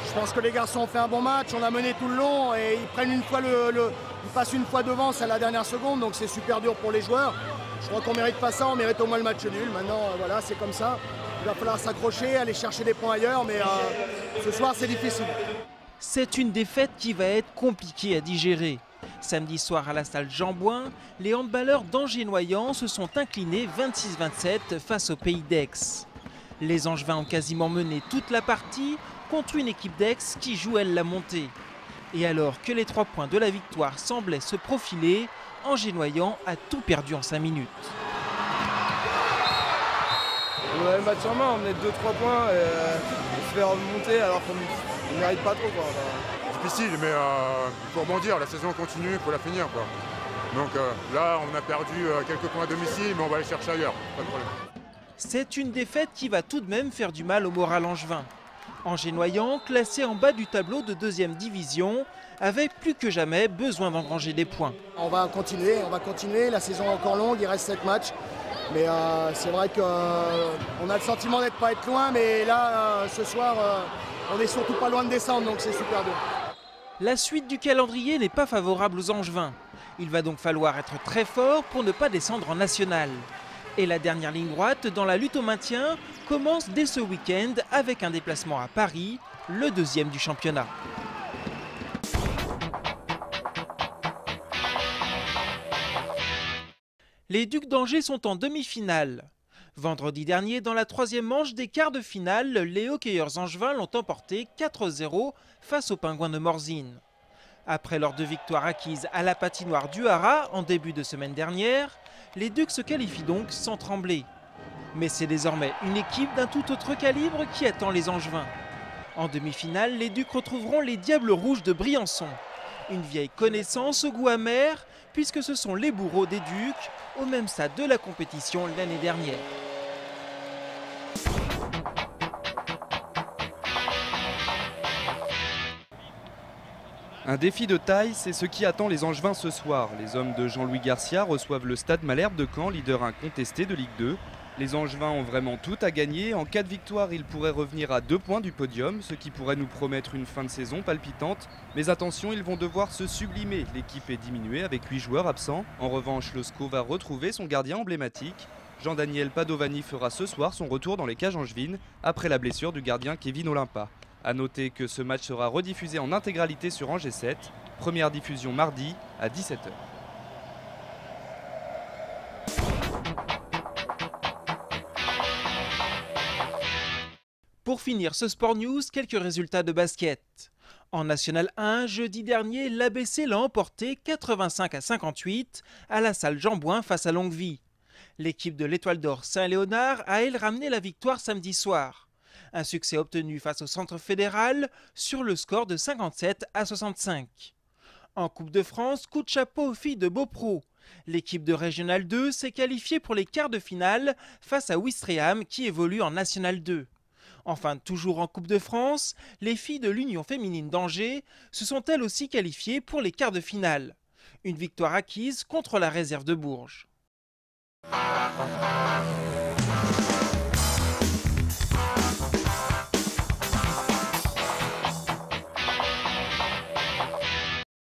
Je pense que les garçons ont fait un bon match, on a mené tout le long et ils prennent une fois ils passent une fois devant, c'est à la dernière seconde, donc c'est super dur pour les joueurs. Je crois qu'on mérite pas ça, on mérite au moins le match nul. Maintenant, voilà, c'est comme ça. Il va falloir s'accrocher, aller chercher des points ailleurs, mais ce soir c'est difficile. C'est une défaite qui va être compliquée à digérer. Samedi soir à la salle Jean-Bouin, les handballeurs d'Angers-Noyant se sont inclinés 26-27 face au Pays d'Aix. Les Angevins ont quasiment mené toute la partie contre une équipe d'Aix qui joue elle la montée. Et alors que les 3 points de la victoire semblaient se profiler, Angers-Noyant a tout perdu en 5 minutes. On a le match en main, on menait 2-3 points et on se fait remonter alors qu'on ne mérite pas trop. Difficile, mais il faut rebondir, la saison continue, il faut la finir, quoi. Donc là, on a perdu quelques points à domicile, mais on va aller chercher ailleurs, pas de problème. C'est une défaite qui va tout de même faire du mal au moral angevin. Angers-Noyant, classé en bas du tableau de 2e division, avait plus que jamais besoin d'engranger des points. On va continuer, la saison est encore longue, il reste 7 matchs. Mais c'est vrai qu'on a le sentiment d'être pas être loin, mais là, ce soir, on n'est surtout pas loin de descendre, donc c'est super dur. La suite du calendrier n'est pas favorable aux Angevins. Il va donc falloir être très fort pour ne pas descendre en national. Et la dernière ligne droite dans la lutte au maintien commence dès ce week-end avec un déplacement à Paris, le 2e du championnat. Les Ducs d'Angers sont en demi-finale. Vendredi dernier, dans la 3e manche des quarts de finale, les hockeyeurs angevins l'ont emporté 4-0 face aux Pingouins de Morzine. Après leurs 2 victoires acquises à la patinoire du Haras en début de semaine dernière, les Ducs se qualifient donc sans trembler. Mais c'est désormais une équipe d'un tout autre calibre qui attend les Angevins. En demi-finale, les Ducs retrouveront les Diables Rouges de Briançon. Une vieille connaissance au goût amer, puisque ce sont les bourreaux des Ducs, au même stade de la compétition l'année dernière. Un défi de taille, c'est ce qui attend les Angevins ce soir. Les hommes de Jean-Louis Garcia reçoivent le Stade Malherbe de Caen, leader incontesté de Ligue 2. Les Angevins ont vraiment tout à gagner. En cas de victoire, ils pourraient revenir à 2 points du podium, ce qui pourrait nous promettre une fin de saison palpitante. Mais attention, ils vont devoir se sublimer. L'équipe est diminuée avec 8 joueurs absents. En revanche, le SCO va retrouver son gardien emblématique. Jean-Daniel Padovani fera ce soir son retour dans les cages angevines après la blessure du gardien Kevin Olympa. A noter que ce match sera rediffusé en intégralité sur Angers 7. Première diffusion mardi à 17 h. Pour finir ce Sport News, quelques résultats de basket. En National 1, jeudi dernier, l'ABC l'a emporté 85-58 à la salle Jean-Bouin face à Longuevie. L'équipe de l'Étoile d'Or Saint-Léonard a elle ramené la victoire samedi soir. Un succès obtenu face au Centre fédéral sur le score de 57-65. En Coupe de France, coup de chapeau aux filles de Beaupro. L'équipe de Régional 2 s'est qualifiée pour les quarts de finale face à Ouistreham qui évolue en National 2. Enfin, toujours en Coupe de France, les filles de l'Union féminine d'Angers se sont elles aussi qualifiées pour les quarts de finale. Une victoire acquise contre la réserve de Bourges.